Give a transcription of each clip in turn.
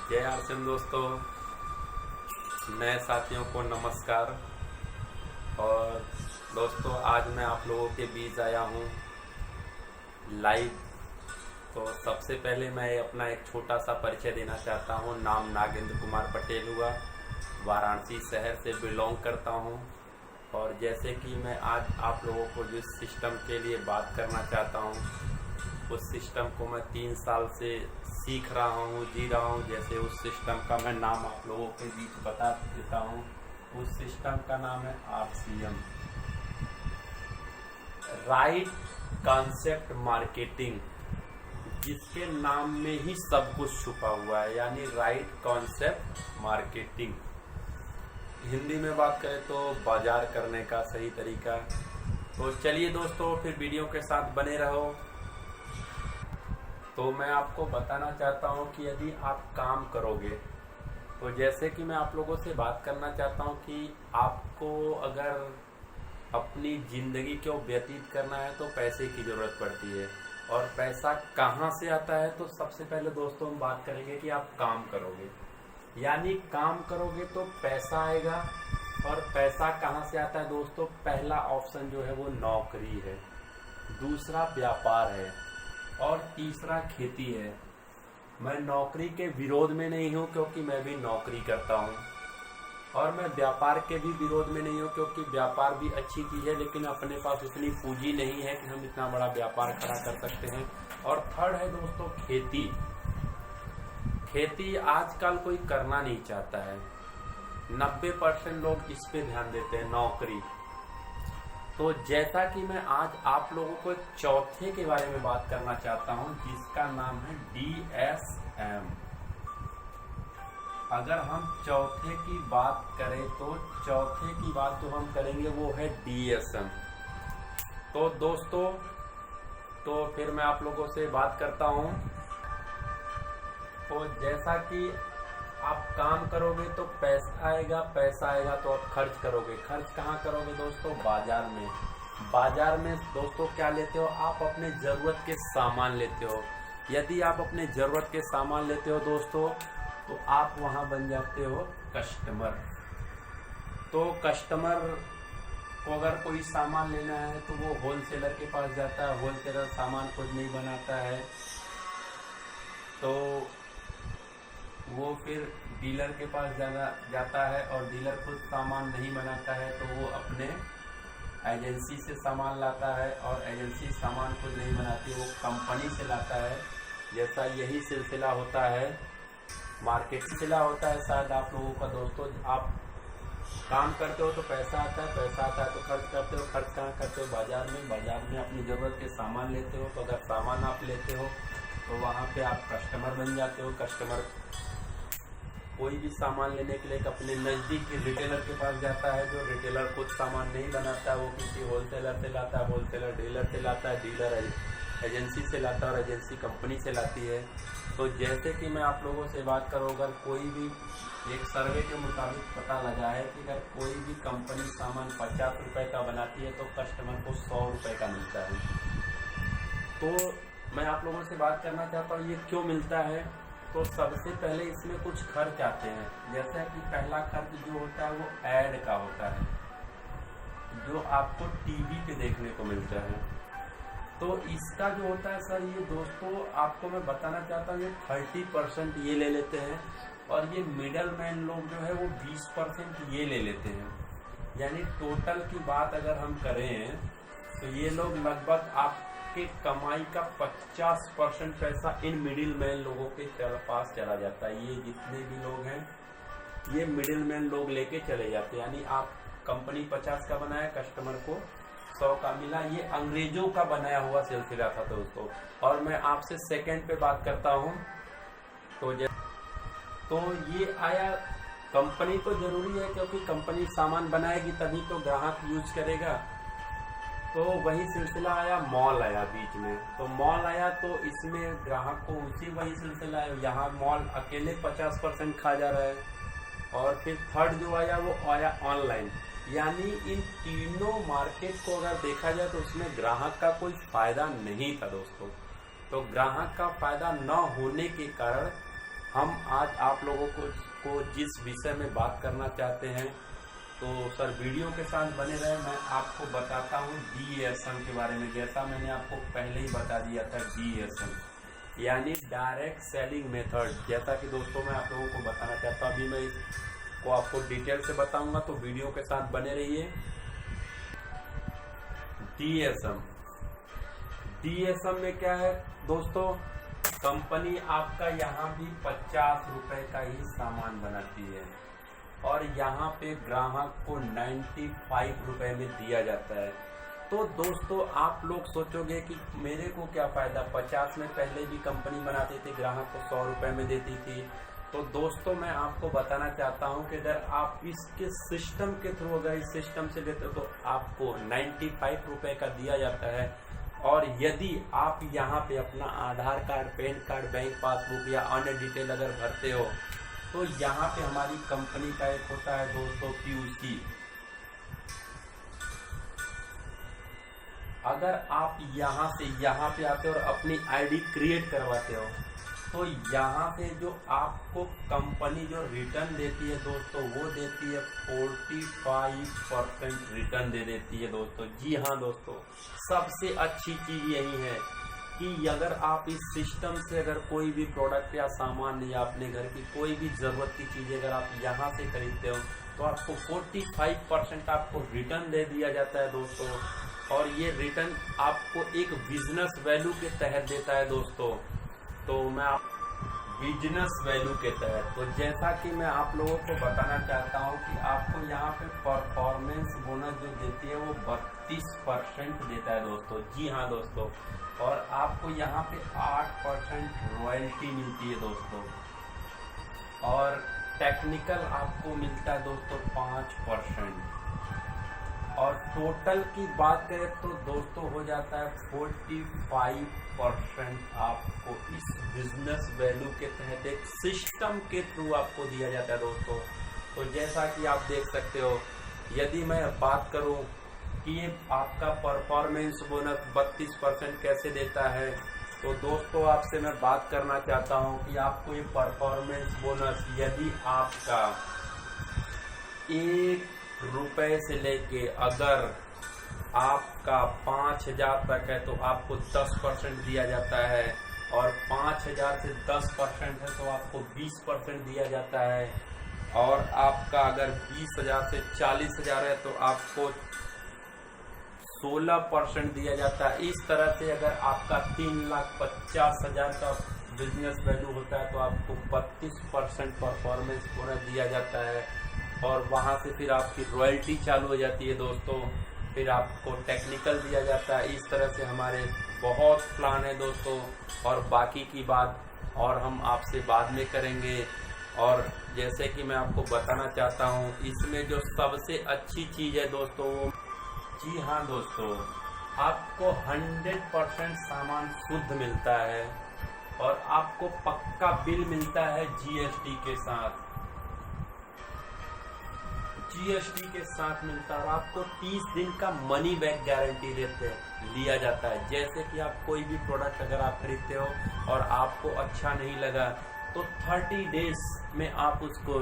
जय आरसिम दोस्तों, नए साथियों को नमस्कार। और दोस्तों, आज मैं आप लोगों के बीच आया हूँ लाइव। तो सबसे पहले मैं अपना एक छोटा सा परिचय देना चाहता हूँ। नाम नागेंद्र कुमार पटेल हुआ, वाराणसी शहर से बिलोंग करता हूँ। और जैसे कि मैं आज आप लोगों को जिस सिस्टम के लिए बात करना चाहता हूँ, उस सिस्टम को मैं 3 साल से सीख रहा हूँ, जी रहा हूँ। जैसे उस सिस्टम का मैं नाम आप लोगों के बीच बता देता हूँ। उस सिस्टम का नाम है RCM, राइट कॉन्सेप्ट मार्केटिंग, जिसके नाम में ही सब कुछ छुपा हुआ है, यानी राइट कॉन्सेप्ट मार्केटिंग। हिंदी में बात करें तो बाजार करने का सही तरीका। तो चलिए दोस्तों, फिर वीडियो के साथ बने रहो। तो मैं आपको बताना चाहता हूँ कि यदि आप काम करोगे, तो जैसे कि मैं आप लोगों से बात करना चाहता हूँ कि आपको अगर अपनी ज़िंदगी को व्यतीत करना है तो पैसे की ज़रूरत पड़ती है। और पैसा कहाँ से आता है, तो सबसे पहले दोस्तों हम बात करेंगे कि आप काम करोगे, यानी काम करोगे तो पैसा आएगा। और पैसा कहाँ से आता है दोस्तों? पहला ऑप्शन जो है वो नौकरी है, दूसरा व्यापार है और तीसरा खेती है। मैं नौकरी के विरोध में नहीं हूँ, क्योंकि मैं भी नौकरी करता हूँ। और मैं व्यापार के भी विरोध में नहीं हूँ, क्योंकि व्यापार भी अच्छी चीज़ है, लेकिन अपने पास उतनी पूंजी नहीं है कि हम इतना बड़ा व्यापार खड़ा कर सकते हैं। और थर्ड है दोस्तों खेती। खेती आजकल कोई करना नहीं चाहता है, 90% लोग इस पे ध्यान देते हैं, नौकरी। तो जैसा कि मैं आज आप लोगों को एक चौथे के बारे में बात करना चाहता हूं, जिसका नाम है DSM। अगर हम चौथे की बात करें तो चौथे की बात जो हम करेंगे वो है DSM। तो दोस्तों, तो फिर मैं आप लोगों से बात करता हूं। तो जैसा कि आप काम करोगे तो पैसा आएगा, पैसा आएगा तो आप खर्च करोगे। खर्च कहाँ करोगे दोस्तों? बाजार में। बाजार में दोस्तों क्या लेते हो? आप अपने ज़रूरत के सामान लेते हो। यदि आप अपने ज़रूरत के सामान लेते हो दोस्तों, तो आप वहाँ बन जाते हो कस्टमर। तो कस्टमर को अगर कोई सामान लेना है तो वो होलसेलर के पास जाता है। होलसेलर सामान खुद नहीं बनाता है, तो वो फिर डीलर के पास जाता है। और डीलर खुद सामान नहीं बनाता है, तो वो अपने एजेंसी से सामान लाता है। और एजेंसी सामान खुद नहीं बनाती, वो कंपनी से लाता है। जैसा यही सिलसिला होता है, मार्केट सिलसिला होता है शायद आप लोगों का। दोस्तों, आप काम करते हो तो पैसा आता है, पैसा आता है तो खर्च करते हो। खर्च कहाँ करते हो? बाजार में। बाजार में अपनी ज़रूरत के सामान लेते हो। तो अगर सामान आप लेते हो तो वहाँ पे आप कस्टमर बन जाते हो। कस्टमर कोई भी सामान लेने के लिए अपने नज़दीक के रिटेलर के पास जाता है। जो रिटेलर खुद सामान नहीं बनाता है, वो किसी होलसेलर से लाता है। होलसेलर डीलर से लाता है, डीलर एजेंसी से लाता है और एजेंसी कंपनी से लाती है। तो जैसे कि मैं आप लोगों से बात करूँ, अगर कोई भी एक सर्वे के मुताबिक पता लगा है कि अगर कोई भी कंपनी सामान 50 रुपये का बनाती है तो कस्टमर को 100 रुपये का मिलता है। तो मैं आप लोगों से बात करना चाहता हूँ, ये क्यों मिलता है? तो सबसे पहले इसमें कुछ खर्च आते हैं। जैसा कि पहला खर्च जो होता है वो ऐड का होता है, जो आपको टीवी पे देखने को मिलता है। तो इसका जो होता है सर, ये दोस्तों आपको मैं बताना चाहता हूँ, ये 30% ये ले लेते हैं। और ये मिडल मैन लोग जो है वो 20% ये ले लेते हैं। यानी टोटल की बात अगर हम करें तो ये लोग लगभग आपके कमाई का 50% पैसा इन मिडिल मैन लोगों के पास चला जाता है। ये जितने भी लोग हैं, ये मिडिल मैन लोग लेके चले जाते हैं। यानी आप कंपनी 50 का बनाया, कस्टमर को 100 का मिला। ये अंग्रेजों का बनाया हुआ सिलसिला था दोस्तों। और मैं आपसे सेकंड पे बात करता हूँ। तो ये आया, कंपनी तो जरूरी है, क्योंकि कंपनी सामान बनाएगी तभी तो ग्राहक यूज करेगा। तो वही सिलसिला आया, मॉल आया बीच में। तो मॉल आया तो इसमें ग्राहक को वही सिलसिला है। यहाँ मॉल अकेले 50% खा जा रहा है। और फिर थर्ड जो आया वो आया ऑनलाइन। यानी इन तीनों मार्केट को अगर देखा जाए तो उसमें ग्राहक का कोई फायदा नहीं था दोस्तों। तो ग्राहक का फायदा न होने के कारण हम आज आप लोगों को जिस विषय में बात करना चाहते हैं, तो सर वीडियो के साथ बने रहे। मैं आपको बताता हूँ DSM के बारे में। जैसा मैंने आपको पहले ही बता दिया था, DSM यानी डायरेक्ट सेलिंग मेथड। जैसा कि दोस्तों मैं आप लोगों को बताना चाहता हूँ, अभी मैं इसको आपको डिटेल से बताऊंगा, तो वीडियो के साथ बने रहिए। DSM में क्या है दोस्तों, कंपनी आपका यहाँ भी 50 रुपए का ही सामान बनाती है और यहाँ पे ग्राहक को 95 रुपए में दिया जाता है। तो दोस्तों आप लोग सोचोगे कि मेरे को क्या फायदा, 50 में पहले भी कंपनी बनाती थी, ग्राहक को 100 रुपए में देती थी। तो दोस्तों मैं आपको बताना चाहता हूं कि अगर आप इसके सिस्टम के थ्रू अगर इस सिस्टम से लेते हो तो आपको 95 रुपए का दिया जाता है। और यदि आप यहाँ पे अपना Aadhaar card, pan card, bank passbook या अन्य डिटेल अगर भरते हो, तो यहाँ पे हमारी कंपनी का एक होता है दोस्तों QC। अगर आप यहाँ से यहाँ पे आते हो और अपनी ID क्रिएट करवाते हो, तो यहाँ से जो आपको कंपनी जो रिटर्न देती है दोस्तों, वो देती है 45% रिटर्न दे देती है दोस्तों। जी हाँ दोस्तों, सबसे अच्छी चीज यही है कि अगर आप इस सिस्टम से अगर कोई भी प्रोडक्ट या सामान या अपने घर की कोई भी जरूरत की चीजें अगर आप यहाँ से खरीदते हो, तो आपको 45% आपको रिटर्न दे दिया जाता है दोस्तों। और ये रिटर्न आपको एक बिजनेस वैल्यू के तहत देता है दोस्तों। तो मैं आप बिजनेस वैल्यू के तहत, तो जैसा कि मैं आप लोगों को बताना चाहता हूँ कि आपको यहाँ पे परफॉर्मेंस बोनस जो देती है वो 32% देता है दोस्तों। जी हाँ दोस्तों, और आपको यहाँ पे 8% रॉयल्टी मिलती है दोस्तों, और टेक्निकल आपको मिलता है दोस्तों 5%। और टोटल की बात करें तो दोस्तों हो जाता है 45% आपको इस बिजनेस वैल्यू के तहत एक सिस्टम के थ्रू आपको दिया जाता है दोस्तों। तो जैसा कि आप देख सकते हो, यदि मैं बात करूं कि ये आपका परफॉर्मेंस बोनस 32% कैसे देता है, तो दोस्तों आपसे मैं बात करना चाहता हूं कि आपको ये परफॉर्मेंस बोनस यदि आपका 1 रुपए से लेके अगर आपका 5000 तक है तो आपको 10% दिया जाता है, और 5000 से 10% है तो आपको 20% दिया जाता है, और आपका अगर 20,000 से 40,000 है तो आपको 16% दिया जाता है। इस तरह से अगर आपका 3,50,000 का बिजनेस वैल्यू होता है तो आपको 32% परफॉर्मेंस बोनस दिया जाता है, और वहां से फिर आपकी रॉयल्टी चालू हो जाती है दोस्तों। फिर आपको टेक्निकल दिया जाता है। इस तरह से हमारे बहुत प्लान है दोस्तों, और बाकी की बात और हम आपसे बाद में करेंगे। और जैसे कि मैं आपको बताना चाहता हूं, इसमें जो सबसे अच्छी चीज है दोस्तों, जी हाँ दोस्तों, आपको 100% सामान शुद्ध मिलता है, और आपको पक्का बिल मिलता है GST के साथ। GST के साथ मिलता है, और आपको 30 दिन का मनी बैक गारंटी लिया जाता है। जैसे कि आप कोई भी प्रोडक्ट अगर आप खरीदते हो और आपको अच्छा नहीं लगा, तो 30 डेज में आप उसको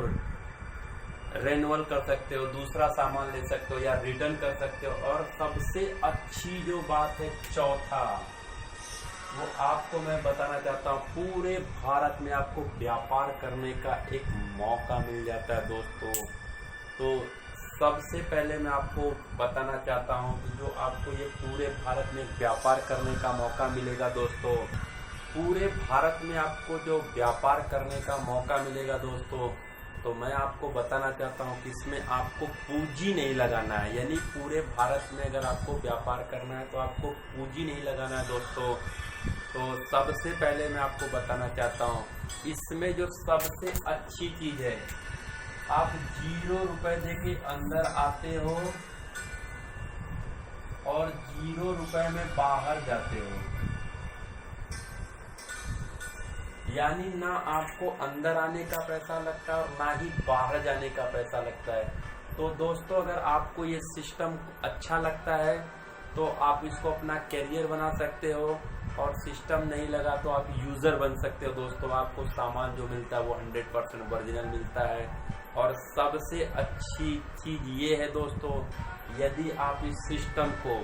रेन्युअल कर सकते हो, दूसरा सामान ले सकते हो या रिटर्न कर सकते हो। और सबसे अच्छी जो बात है चौथा, वो आपको मैं बताना चाहता हूँ, पूरे भारत में आपको व्यापार करने का एक मौका मिल जाता है दोस्तों। तो सबसे पहले मैं आपको बताना चाहता हूँ कि जो आपको ये पूरे भारत में व्यापार करने का मौका मिलेगा दोस्तों, पूरे भारत में आपको जो व्यापार करने का मौका मिलेगा दोस्तों, तो मैं आपको बताना चाहता हूँ कि इसमें आपको पूंजी नहीं लगाना है। यानी पूरे भारत में अगर आपको व्यापार करना है तो आपको पूंजी नहीं लगाना है दोस्तों। तो सबसे पहले मैं आपको बताना चाहता हूँ, इसमें जो सबसे अच्छी चीज है, आप 0 रुपए देके अंदर आते हो और 0 रुपए में बाहर जाते हो। यानी ना आपको अंदर आने का पैसा लगता है और ना ही बाहर जाने का पैसा लगता है। तो दोस्तों अगर आपको ये सिस्टम अच्छा लगता है तो आप इसको अपना कैरियर बना सकते हो। और सिस्टम नहीं लगा तो आप यूज़र बन सकते हो दोस्तों। आपको सामान जो मिलता है वो 100% ओरिजिनल मिलता है। और सबसे अच्छी चीज़ ये है दोस्तों, यदि आप इस सिस्टम को,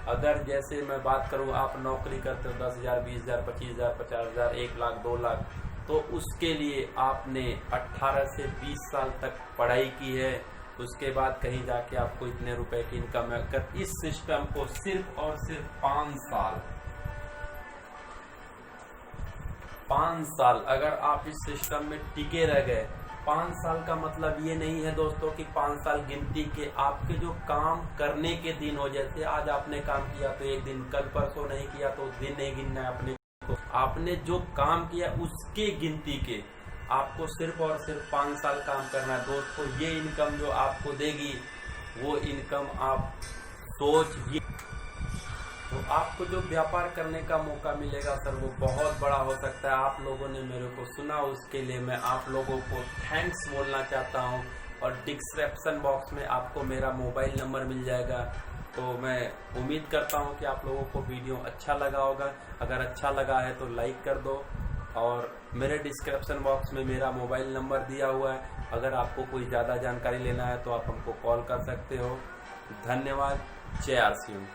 अगर जैसे मैं बात करूँ, आप नौकरी करते हो 10,000, 20,000, 25,000, 50,000, 1 लाख, 2 लाख, तो उसके लिए आपने 18 से 20 साल तक पढ़ाई की है। उसके बाद कहीं जाके आपको इतने रुपए की इनकम है। अगर इस सिस्टम को सिर्फ और सिर्फ 5 साल अगर आप इस सिस्टम में टिके रह गए, 5 साल का मतलब ये नहीं है दोस्तों कि 5 साल गिनती के, आपके जो काम करने के दिन हो, जैसे आज आपने काम किया तो एक दिन, कल परसों नहीं किया तो दिन नहीं गिनना है अपने को। आपने जो काम किया उसके गिनती के आपको सिर्फ और सिर्फ 5 साल काम करना है दोस्तों। ये इनकम जो आपको देगी वो इनकम आप सोचिए, तो आपको जो व्यापार करने का मौका मिलेगा सर वो बहुत बड़ा हो सकता है। आप लोगों ने मेरे को सुना, उसके लिए मैं आप लोगों को थैंक्स बोलना चाहता हूं। और डिस्क्रिप्शन बॉक्स में आपको मेरा मोबाइल नंबर मिल जाएगा। तो मैं उम्मीद करता हूं कि आप लोगों को वीडियो अच्छा लगा होगा। अगर अच्छा लगा है तो लाइक कर दो, और मेरे डिस्क्रिप्शन बॉक्स में मेरा मोबाइल नंबर दिया हुआ है। अगर आपको कोई ज़्यादा जानकारी लेना है तो आप हमको कॉल कर सकते हो। धन्यवाद। जय RCM।